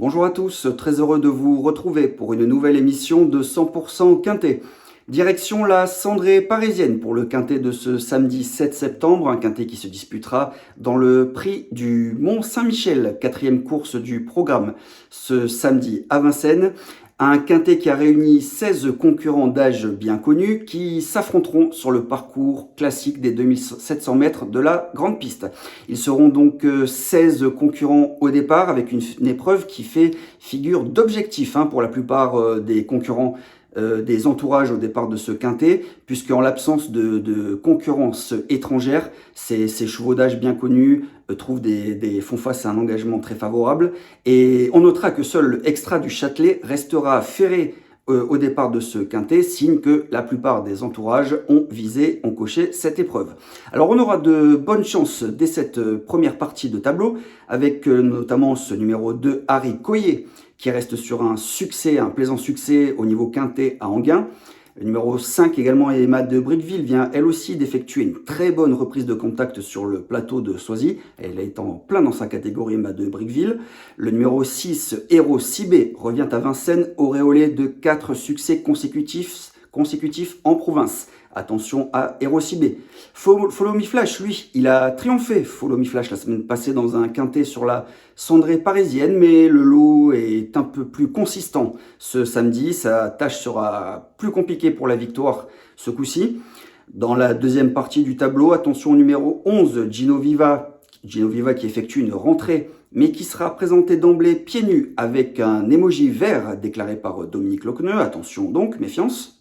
Bonjour à tous, très heureux de vous retrouver pour une nouvelle émission de 100% Quintet. Direction la cendrée parisienne pour le Quintet de ce samedi 7 septembre, un Quintet qui se disputera dans le prix du Mont-Saint-Michel, quatrième course du programme, ce samedi à Vincennes. Un Quintet qui a réuni 16 concurrents d'âge bien connus qui s'affronteront sur le parcours classique des 2700 mètres de la grande piste. Ils seront donc 16 concurrents au départ avec une épreuve qui fait figure d'objectif pour la plupart des concurrents des entourages au départ de ce quintet, puisqu'en l'absence de concurrence étrangère, ces chevaux d'âge bien connus font face à un engagement très favorable. Et on notera que seul le Extra du Châtelet restera ferré au départ de ce quintet, signe que la plupart des entourages ont coché cette épreuve. Alors on aura de bonnes chances dès cette première partie de tableau, avec notamment ce numéro 2, Harry Coyer, qui reste sur un plaisant succès au niveau quintet à Enghien. Le numéro 5 également, Emma de Briqueville, vient elle aussi d'effectuer une très bonne reprise de contact sur le plateau de Soisy. Elle est en plein dans sa catégorie, Emma de Briqueville. Le numéro 6, Héros Cibé, revient à Vincennes, auréolé de 4 succès consécutifs en province. Attention à Héros Cibé. Follow Me Flash, lui, il a triomphé. Follow Me Flash la semaine passée dans un quintet sur la cendrée parisienne, mais le lot est un peu plus consistant ce samedi. Sa tâche sera plus compliquée pour la victoire ce coup-ci. Dans la deuxième partie du tableau, attention au numéro 11, Gino Viva qui effectue une rentrée, mais qui sera présenté d'emblée pieds nus avec un emoji vert déclaré par Dominique Locqueneux. Attention donc, méfiance.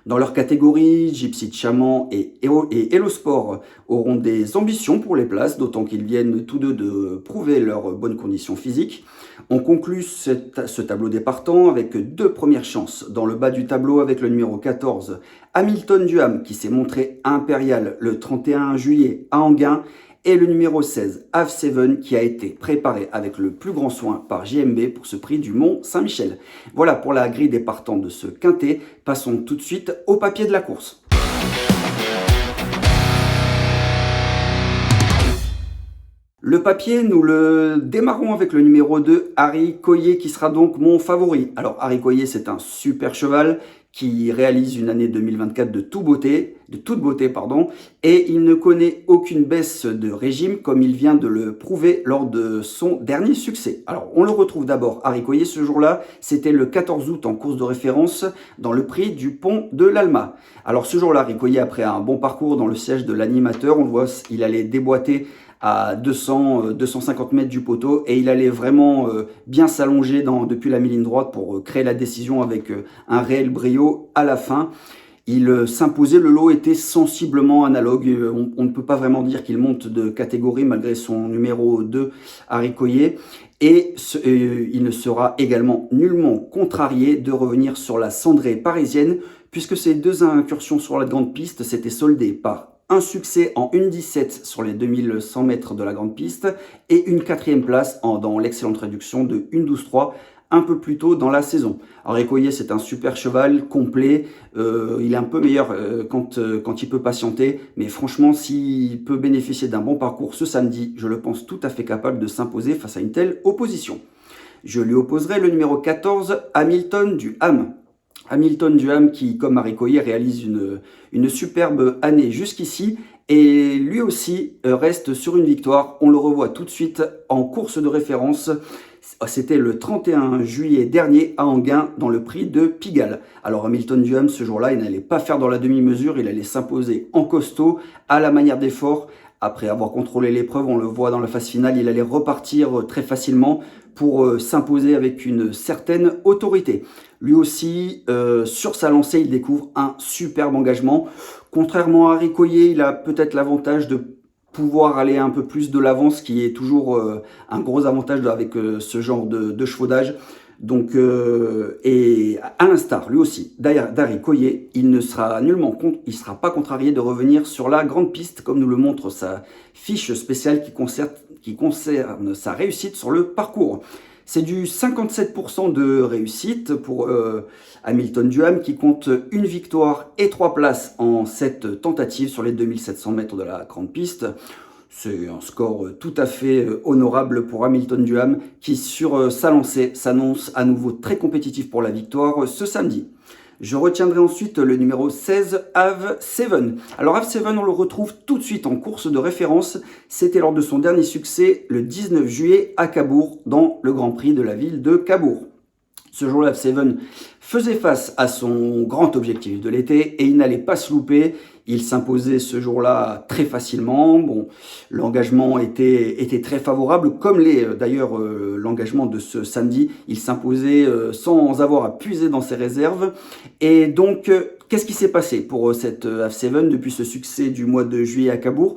Dans leur catégorie, Gypsy Chaman et Hello Sport auront des ambitions pour les places, d'autant qu'ils viennent tous deux de prouver leurs bonnes conditions physiques. On conclut ce tableau des partants avec deux premières chances. Dans le bas du tableau avec le numéro 14, Hamilton Duham, qui s'est montré impérial le 31 juillet à Enghien, et le numéro 16, Ave Seven, qui a été préparé avec le plus grand soin par JMB pour ce prix du Mont-Saint-Michel. Voilà pour la grille des partants de ce quintet. Passons tout de suite au papier de la course. Le papier, nous le démarrons avec le numéro 2, Harry Coyer, qui sera donc mon favori. Alors, Harry Coyer, c'est un super cheval qui réalise une année 2024 de toute beauté, et il ne connaît aucune baisse de régime, comme il vient de le prouver lors de son dernier succès. Alors, on le retrouve d'abord, Harry Coyer, ce jour-là, c'était le 14 août en course de référence dans le prix du Pont de l'Alma. Alors, ce jour-là, Harry Coyer, après un bon parcours dans le siège de l'animateur, on le voit, il allait déboîter à 250 mètres du poteau, et il allait vraiment bien s'allonger depuis la mi-ligne droite pour créer la décision avec un réel brio à la fin. Il s'imposait, le lot était sensiblement analogue, on ne peut pas vraiment dire qu'il monte de catégorie malgré son numéro 2, Harry Coyer, et il ne sera également nullement contrarié de revenir sur la cendrée parisienne, puisque ces deux incursions sur la grande piste s'étaient soldées par un succès en 1,17 sur les 2100 mètres de la grande piste et une quatrième place dans l'excellente réduction de 1,12,3 un peu plus tôt dans la saison. Alors Écoyer, c'est un super cheval, complet, il est un peu meilleur quand il peut patienter, mais franchement, s'il peut bénéficier d'un bon parcours ce samedi, je le pense tout à fait capable de s'imposer face à une telle opposition. Je lui opposerai le numéro 14, Hamilton Duham. Hamilton Duham qui, comme Harry Coyer, réalise une superbe année jusqu'ici, et lui aussi reste sur une victoire. On le revoit tout de suite en course de référence. C'était le 31 juillet dernier à Enghien dans le prix de Pigalle. Alors Hamilton Duham, ce jour-là, il n'allait pas faire dans la demi-mesure, il allait s'imposer en costaud à la manière d'effort. Après avoir contrôlé l'épreuve, on le voit dans la phase finale, il allait repartir très facilement pour s'imposer avec une certaine autorité. Lui aussi, sur sa lancée, il découvre un superbe engagement. Contrairement à Harry Coyer, il a peut-être l'avantage de pouvoir aller un peu plus de l'avant, ce qui est toujours un gros avantage avec ce genre de chevaux d'âge. Donc, et à l'instar, lui aussi, d'Harry Coyer, il ne sera pas contrarié de revenir sur la grande piste, comme nous le montre sa fiche spéciale qui concerne sa réussite sur le parcours. C'est du 57% de réussite pour Hamilton Duham, qui compte une victoire et 3 places en cette tentative sur les 2700 mètres de la grande piste. C'est un score tout à fait honorable pour Hamilton Duham qui, sur sa lancée, s'annonce à nouveau très compétitif pour la victoire ce samedi. Je retiendrai ensuite le numéro 16, Ave 7. Alors Ave 7, on le retrouve tout de suite en course de référence. C'était lors de son dernier succès le 19 juillet à Cabourg, dans le Grand Prix de la ville de Cabourg. Ce jour-là, Ave 7 faisait face à son grand objectif de l'été et il n'allait pas se louper. Il s'imposait ce jour-là très facilement. Bon, l'engagement était très favorable, comme l'est d'ailleurs l'engagement de ce samedi. Il s'imposait sans avoir à puiser dans ses réserves. Et donc, qu'est-ce qui s'est passé pour cette Ave 7 depuis ce succès du mois de juillet à Cabourg?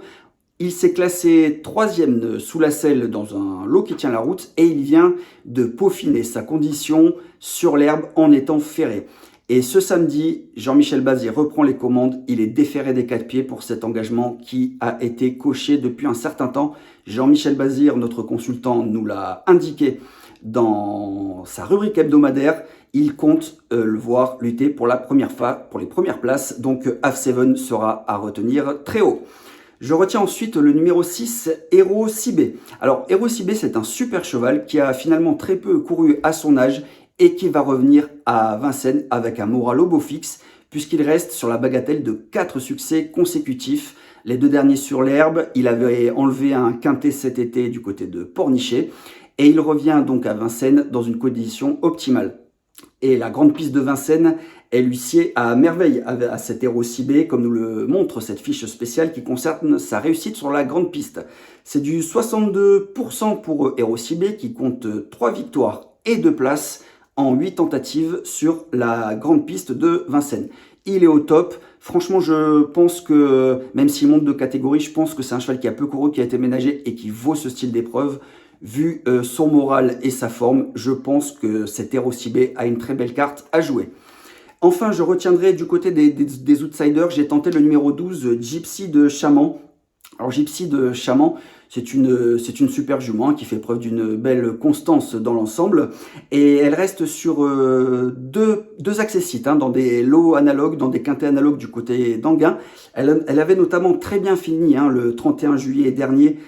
Il s'est classé 3e sous la selle dans un lot qui tient la route et il vient de peaufiner sa condition sur l'herbe en étant ferré. Et ce samedi, Jean-Michel Bazir reprend les commandes. Il est déféré des 4 pieds pour cet engagement qui a été coché depuis un certain temps. Jean-Michel Bazir, notre consultant, nous l'a indiqué dans sa rubrique hebdomadaire. Il compte le voir lutter pour les premières places. Donc Ave 7 sera à retenir très haut. Je retiens ensuite le numéro 6, Hero Cibé. Alors, Hero Cibé, c'est un super cheval qui a finalement très peu couru à son âge et qui va revenir à Vincennes avec un moral au beau fixe, puisqu'il reste sur la bagatelle de 4 succès consécutifs. Les 2 derniers sur l'herbe, il avait enlevé un quintet cet été du côté de Pornichet, et il revient donc à Vincennes dans une condition optimale. Et la grande piste de Vincennes, elle lui sied à merveille à cet Hero Cibé, comme nous le montre cette fiche spéciale qui concerne sa réussite sur la grande piste. C'est du 62% pour Hero Cibé qui compte 3 victoires et 2 places en 8 tentatives sur la grande piste de Vincennes. Il est au top. Franchement, je pense que, même s'il monte de catégorie, je pense que c'est un cheval qui a peu couru, qui a été ménagé et qui vaut ce style d'épreuve. Vu son moral et sa forme, je pense que cet Hero Cibé a une très belle carte à jouer. Enfin, je retiendrai du côté des outsiders, j'ai tenté le numéro 12, Gypsy de Chaman. Alors Gypsy de Chaman, c'est une super jument qui fait preuve d'une belle constance dans l'ensemble. Et elle reste sur deux accessites, dans des lots analogues, dans des quintets analogues du côté d'Anguin. Elle avait notamment très bien fini le 31 juillet dernier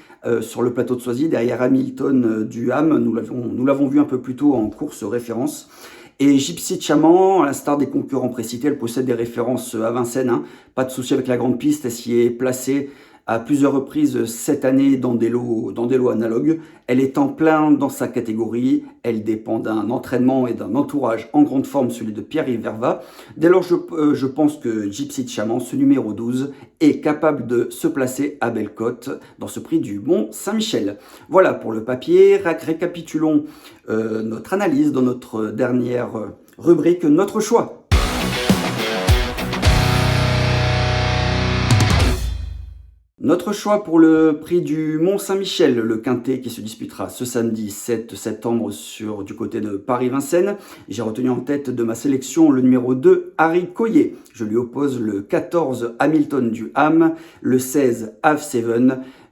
sur le plateau de Soisy, derrière Hamilton Duham. Nous l'avons vu un peu plus tôt en course référence. Et Gypsy de Chaman, à l'instar des concurrents précités, elle possède des références à Vincennes. Pas de souci avec la grande piste, elle s'y est placée à plusieurs reprises cette année dans des lots analogues. Elle est en plein dans sa catégorie, elle dépend d'un entraînement et d'un entourage en grande forme, celui de Pierre-Yves Verva. Dès lors, je pense que Gypsy de Chaman, ce numéro 12, est capable de se placer à belle cote dans ce prix du Mont-Saint-Michel. Voilà pour le papier. Récapitulons notre analyse dans notre dernière rubrique, notre choix. Notre choix pour le prix du Mont-Saint-Michel, le quintet qui se disputera ce samedi 7 septembre du côté de Paris-Vincennes. J'ai retenu en tête de ma sélection le numéro 2, Harry Coyer. Je lui oppose le 14, Hamilton Duham, le 16, Ave 7.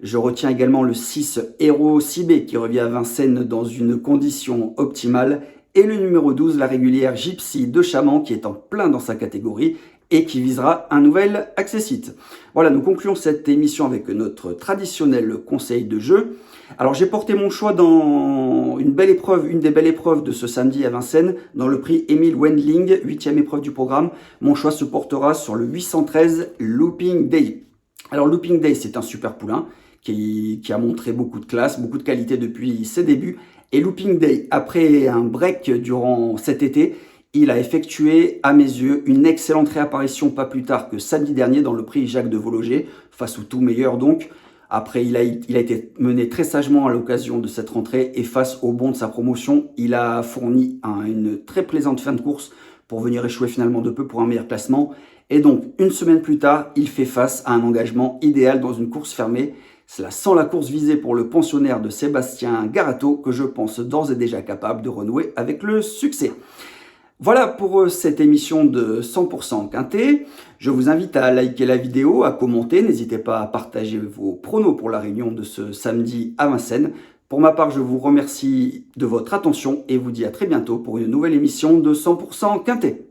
Je retiens également le 6, Hero Cibé qui revient à Vincennes dans une condition optimale. Et le numéro 12, la régulière Gypsy de Chaman qui est en plein dans sa catégorie et qui visera un nouvel accessite. Voilà, nous concluons cette émission avec notre traditionnel conseil de jeu. Alors j'ai porté mon choix dans une des belles épreuves de ce samedi à Vincennes, dans le prix Émile Wendling, 8e épreuve du programme. Mon choix se portera sur le 813 Looping Day. Alors Looping Day, c'est un super poulain qui a montré beaucoup de classe, beaucoup de qualité depuis ses débuts. Et Looping Day, après un break durant cet été, il a effectué, à mes yeux, une excellente réapparition pas plus tard que samedi dernier dans le prix Jacques de Vologer, face au tout meilleur donc. Après, il a été mené très sagement à l'occasion de cette rentrée et face au bond de sa promotion, il a fourni une très plaisante fin de course pour venir échouer finalement de peu pour un meilleur classement. Et donc, une semaine plus tard, il fait face à un engagement idéal dans une course fermée. Cela sent la course visée pour le pensionnaire de Sébastien Garato que je pense d'ores et déjà capable de renouer avec le succès. Voilà pour cette émission de 100% Quintet. Je vous invite à liker la vidéo, à commenter. N'hésitez pas à partager vos pronos pour la réunion de ce samedi à Vincennes. Pour ma part, je vous remercie de votre attention et vous dis à très bientôt pour une nouvelle émission de 100% Quintet.